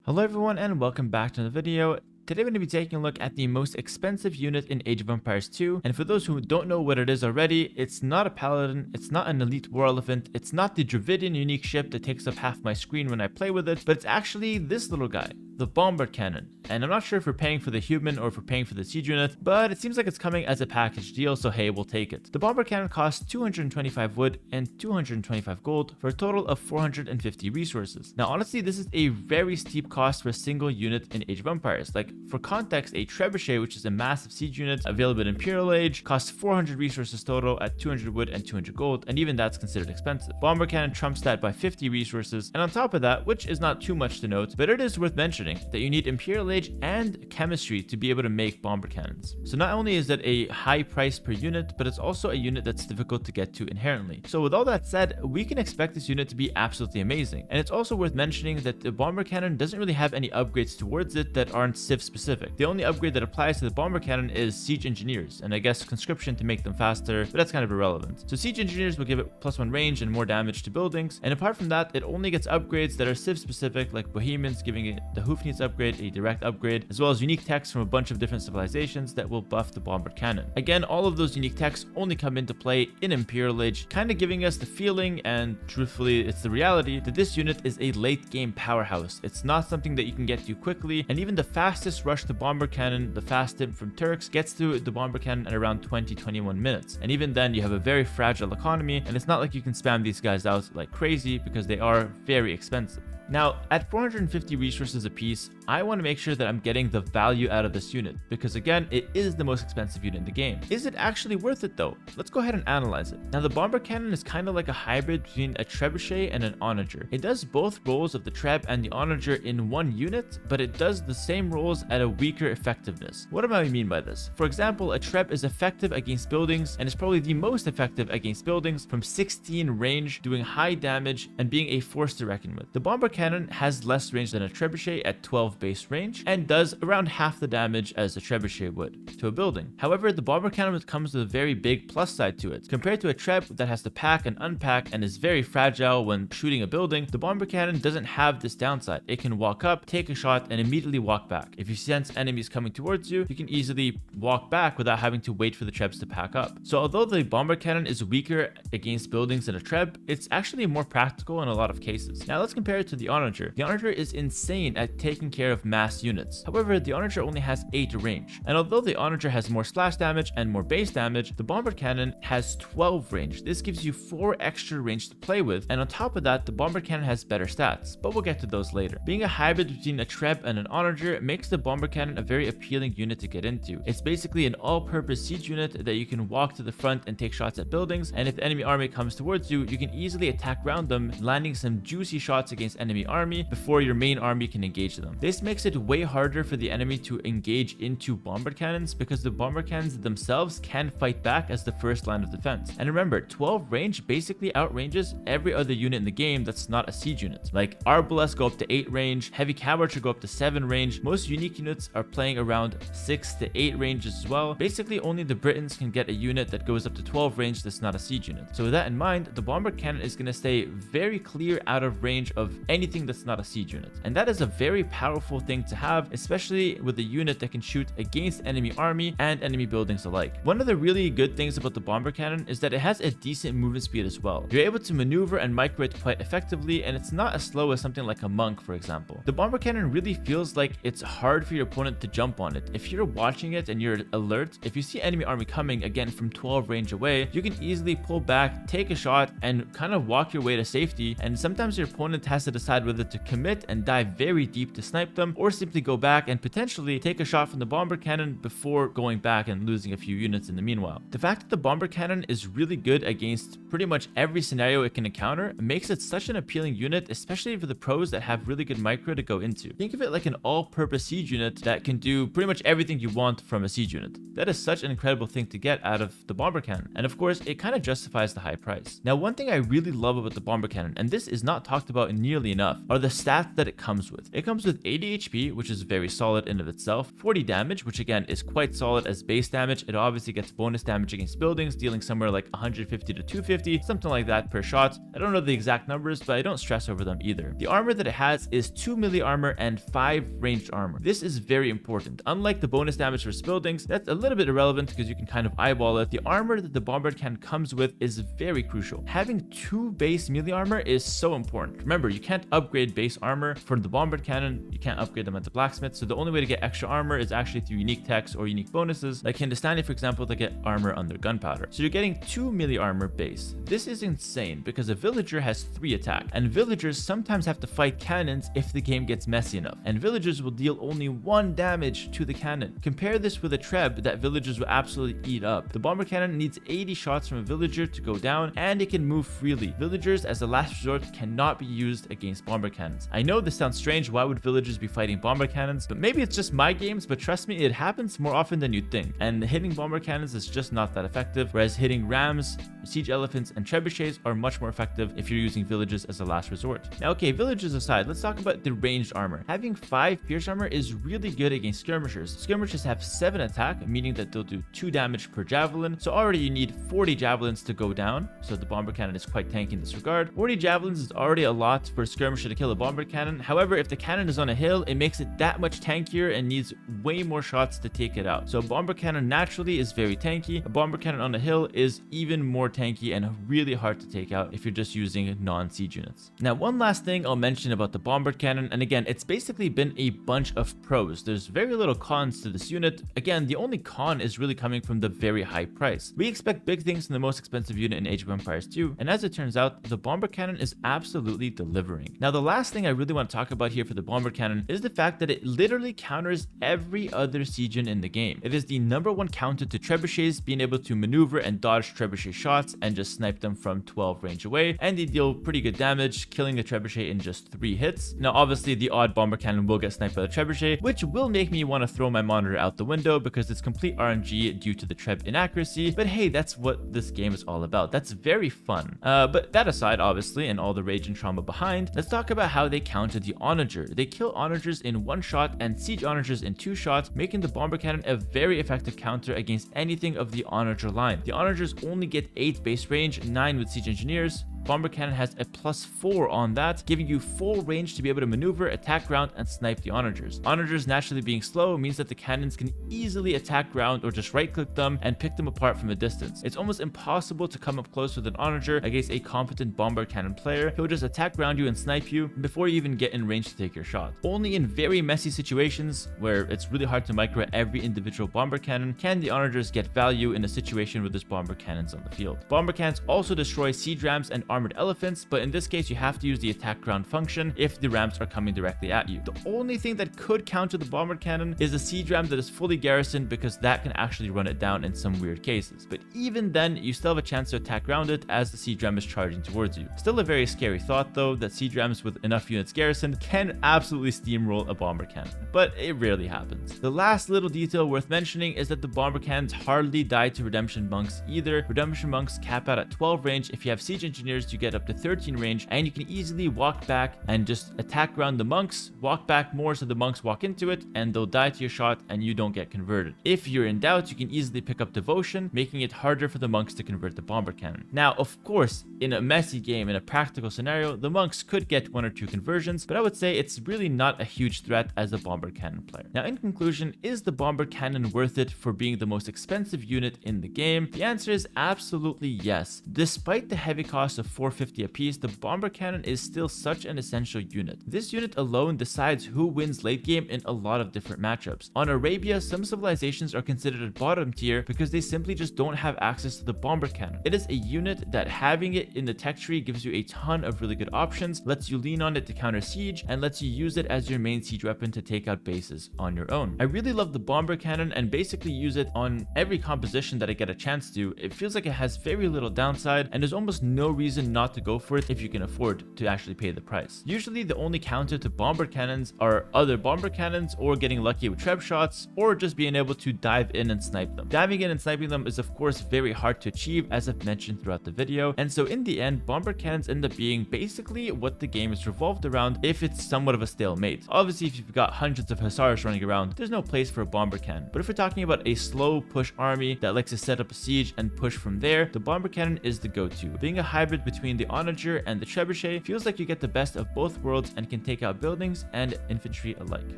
Hello everyone and welcome back to the video. Today we're going to be taking a look at the most expensive unit in Age of Empires 2, and for those who don't know what it is already, it's not a paladin, it's not an elite war elephant, it's not the Dravidian unique ship that takes up half my screen when I play with it, but it's actually this little guy, the bombard cannon. And I'm not sure if we're paying for the human or if we're paying for the siege unit, but it seems like it's coming as a package deal, so hey, we'll take it. The bombard cannon costs 225 wood and 225 gold for a total of 450 resources. Now honestly, this is a very steep cost for a single unit in Age of Empires. Like, for context, a trebuchet, which is a massive siege unit available in Imperial Age, costs 400 resources total at 200 wood and 200 gold, and even that's considered expensive. Bombard cannon trumps that by 50 resources, and on top of that, which is not too much to note, but it is worth mentioning that you need Imperial Age and chemistry to be able to make bombard cannons. So not only is that a high price per unit, but it's also a unit that's difficult to get to inherently. So with all that said, we can expect this unit to be absolutely amazing. And it's also worth mentioning that the bombard cannon doesn't really have any upgrades towards it that aren't civ specific. The only upgrade that applies to the bombard cannon is siege engineers, and I guess conscription to make them faster, but that's kind of irrelevant. So siege engineers will give it +1 range and more damage to buildings, and apart from that, it only gets upgrades that are civ specific, like Bohemians giving it the Hoofneeds upgrade, a direct upgrade, as well as unique techs from a bunch of different civilizations that will buff the bombard cannon. Again, all of those unique techs only come into play in Imperial Age, kind of giving us the feeling, and truthfully it's the reality, that this unit is a late game powerhouse. It's not something that you can get to quickly, and even the fastest rush to bombard cannon, the fast tip from Turks, gets through the bombard cannon at around 20-21 minutes. And even then, you have a very fragile economy, and it's not like you can spam these guys out like crazy because they are very expensive. Now, at 450 resources apiece, I want to make sure that I'm getting the value out of this unit, because again, it is the most expensive unit in the game. Is it actually worth it though? Let's go ahead and analyze it. Now, the bombard cannon is kind of like a hybrid between a trebuchet and an onager. It does both roles of the treb and the onager in one unit, but it does the same roles at a weaker effectiveness. What do I mean by this? For example, a treb is effective against buildings and is probably the most effective against buildings from 16 range, doing high damage and being a force to reckon with. The bombard cannon has less range than a trebuchet at 12 base range and does around half the damage as a trebuchet would to a building. However, the bombard cannon comes with a very big plus side to it. Compared to a treb that has to pack and unpack and is very fragile when shooting a building, the bombard cannon doesn't have this downside. It can walk up, take a shot, and immediately walk back. If you sense enemies coming towards you, you can easily walk back without having to wait for the trebs to pack up. So although the bombard cannon is weaker against buildings than a treb, it's actually more practical in a lot of cases. Now let's compare it to the onager. The onager is insane at taking care of mass units. However, the onager only has 8 range. And although the onager has more splash damage and more base damage, the bombard cannon has 12 range. This gives you 4 extra range to play with, and on top of that, the bombard cannon has better stats, but we'll get to those later. Being a hybrid between a treb and an onager makes the bombard cannon a very appealing unit to get into. It's basically an all-purpose siege unit that you can walk to the front and take shots at buildings, and if the enemy army comes towards you, you can easily attack around them, landing some juicy shots against enemy army before your main army can engage them. This makes it way harder for the enemy to engage into bombard cannons because the bombard cannons themselves can fight back as the first line of defense. And remember, 12 range basically outranges every other unit in the game that's not a siege unit. Like Arbalests go up to 8 range, heavy cavalry go up to 7 range. Most unique units are playing around 6 to 8 ranges as well. Basically, only the Britons can get a unit that goes up to 12 range that's not a siege unit. So with that in mind, the bombard cannon is going to stay very clear out of range of anything that's not a siege unit. And that is a very powerful thing to have, especially with a unit that can shoot against enemy army and enemy buildings alike. One of the really good things about the bombard cannon is that it has a decent movement speed as well. You're able to maneuver and micro it quite effectively, and it's not as slow as something like a monk, for example. The bombard cannon really feels like it's hard for your opponent to jump on it. If you're watching it and you're alert, if you see enemy army coming again from 12 range away, you can easily pull back, take a shot, and kind of walk your way to safety. And sometimes your opponent has to decide whether to commit and dive very deep to snipe them, or simply go back and potentially take a shot from the bombard cannon before going back and losing a few units in the meanwhile. The fact that the bombard cannon is really good against pretty much every scenario it can encounter makes it such an appealing unit, especially for the pros that have really good micro to go into. Think of it like an all-purpose siege unit that can do pretty much everything you want from a siege unit. That is such an incredible thing to get out of the bombard cannon, and of course it kind of justifies the high price. Now, one thing I really love about the bombard cannon, and this is not talked about nearly enough are the stats that it comes with. It comes with 80 HP, which is very solid in of itself, 40 damage, which again is quite solid as base damage. It obviously gets bonus damage against buildings, dealing somewhere like 150 to 250, something like that per shot. I don't know the exact numbers, but I don't stress over them either. The armor that it has is 2 melee armor and 5 ranged armor. This is very important. Unlike the bonus damage for buildings, that's a little bit irrelevant because you can kind of eyeball it. The armor that the bombard cannon comes with is very crucial. Having 2 base melee armor is so important. Remember, you can't upgrade base armor for the bombard cannon. You can't upgrade them at the blacksmith. So the only way to get extra armor is actually through unique techs or unique bonuses, like Hindustani, for example, to get armor on their gunpowder. So you're getting 2 melee armor base. This is insane because a villager has 3 attack, and villagers sometimes have to fight cannons if the game gets messy enough, and villagers will deal only 1 damage to the cannon. Compare this with a treb that villagers will absolutely eat up. The bomber cannon needs 80 shots from a villager to go down, and it can move freely. Villagers as a last resort cannot be used against bomber cannons. I know this sounds strange, why would villagers be fighting bomber cannons? But maybe it's just my games, but trust me, it happens more often than you'd think. And hitting bomber cannons is just not that effective, whereas hitting rams, siege elephants, and trebuchets are much more effective if you're using villages as a last resort. Now, okay, villages aside, let's talk about the ranged armor. Having 5 pierce armor is really good against skirmishers. Skirmishers have 7 attack, meaning that they'll do 2 damage per javelin. So already you need 40 javelins to go down. So the bomber cannon is quite tanky in this regard. 40 javelins is already a lot for a skirmisher to kill a bomber cannon. However, if the cannon is on a hill, it makes it that much tankier and needs way more shots to take it out. So a bomber cannon naturally is very tanky. A bomber cannon on a hill is even more tanky and really hard to take out if you're just using non-siege units. Now, one last thing I'll mention about the bomber cannon, and again, it's basically been a bunch of pros. There's very little cons to this unit. Again, the only con is really coming from the very high price. We expect big things from the most expensive unit in Age of Empires 2, and as it turns out, the bomber cannon is absolutely delivering. Now, the last thing I really want to talk about here for the bomber cannon is the fact that it literally counters every other siege unit in the game. It is the #1 counter to trebuchets, being able to maneuver and dodge trebuchet shots and just snipe them from 12 range away, and they deal pretty good damage, killing the trebuchet in just 3 hits. Now, obviously, the odd bomber cannon will get sniped by the trebuchet, which will make me want to throw my monitor out the window because it's complete RNG due to the treb inaccuracy. But hey, that's what this game is all about. That's very fun. But that aside, obviously, and all the rage and trauma behind, let's talk about how they counter the onager. They kill onagers in 1 shot and siege onagers in 2 shots, making the bomber cannon a very effective counter against anything of the onager line. The onagers only get 8 base range, 9 with siege engineers. Bomber cannon has a +4 on that, giving you full range to be able to maneuver, attack ground, and snipe the onagers. Onagers naturally being slow means that the cannons can easily attack ground or just right click them and pick them apart from a distance. It's almost impossible to come up close with an onager against a competent bomber cannon player. He'll just attack ground you and snipe you before you even get in range to take your shot. Only in very messy situations where it's really hard to micro every individual bomber cannon can the onagers get value in a situation where there's bomber cannons on the field. Bomber cannons also destroy siege rams and armored elephants, but in this case you have to use the attack ground function if the rams are coming directly at you. The only thing that could counter the bomber cannon is a siege ram that is fully garrisoned, because that can actually run it down in some weird cases. But even then, you still have a chance to attack ground it as the siege ram is charging towards you. Still a very scary thought though, that siege rams with enough units garrisoned can absolutely steamroll a bomber cannon, but it rarely happens. The last little detail worth mentioning is that the bomber cannons hardly die to redemption monks either. Redemption monks cap out at 12 range. If you have siege engineers, you get up to 13 range, and you can easily walk back and just attack around the monks, walk back more so the monks walk into it, and they'll die to your shot and you don't get converted. If you're in doubt, you can easily pick up devotion, making it harder for the monks to convert the bomber cannon. Now, of course, in a messy game, in a practical scenario, the monks could get 1 or 2 conversions, but I would say it's really not a huge threat as a bomber cannon player. Now, in conclusion, is the bomber cannon worth it for being the most expensive unit in the game? The answer is absolutely yes. Despite the heavy cost of 450 apiece, the bomber cannon is still such an essential unit. This unit alone decides who wins late game in a lot of different matchups. On Arabia, some civilizations are considered bottom tier because they simply just don't have access to the bomber cannon. It is a unit that having it in the tech tree gives you a ton of really good options, lets you lean on it to counter siege, and lets you use it as your main siege weapon to take out bases on your own. I really love the bomber cannon and basically use it on every composition that I get a chance to. It feels like it has very little downside, and there's almost no reason reason not to go for it if you can afford to actually pay the price. Usually the only counter to bomber cannons are other bomber cannons, or getting lucky with treb shots, or just being able to dive in and snipe them. Diving in and sniping them is of course very hard to achieve, as I've mentioned throughout the video, and so in the end bomber cannons end up being basically what the game is revolved around if it's somewhat of a stalemate. Obviously if you've got hundreds of hussars running around, there's no place for a bomber cannon, but if we're talking about a slow push army that likes to set up a siege and push from there, the bomber cannon is the go-to. Being a hybrid between the onager and the trebuchet feels like you get the best of both worlds and can take out buildings and infantry alike.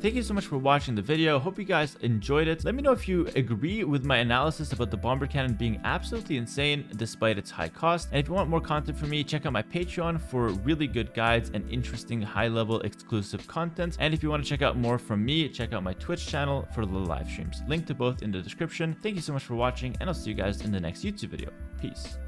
Thank you so much for watching the video. Hope you guys enjoyed it. Let me know if you agree with my analysis about the bomber cannon being absolutely insane despite its high cost, and if you want more content from me, check out my Patreon for really good guides and interesting high-level exclusive content, and if you want to check out more from me, check out my Twitch channel for the live streams. Link to both in the description. Thank you so much for watching, and I'll see you guys in the next YouTube video. Peace.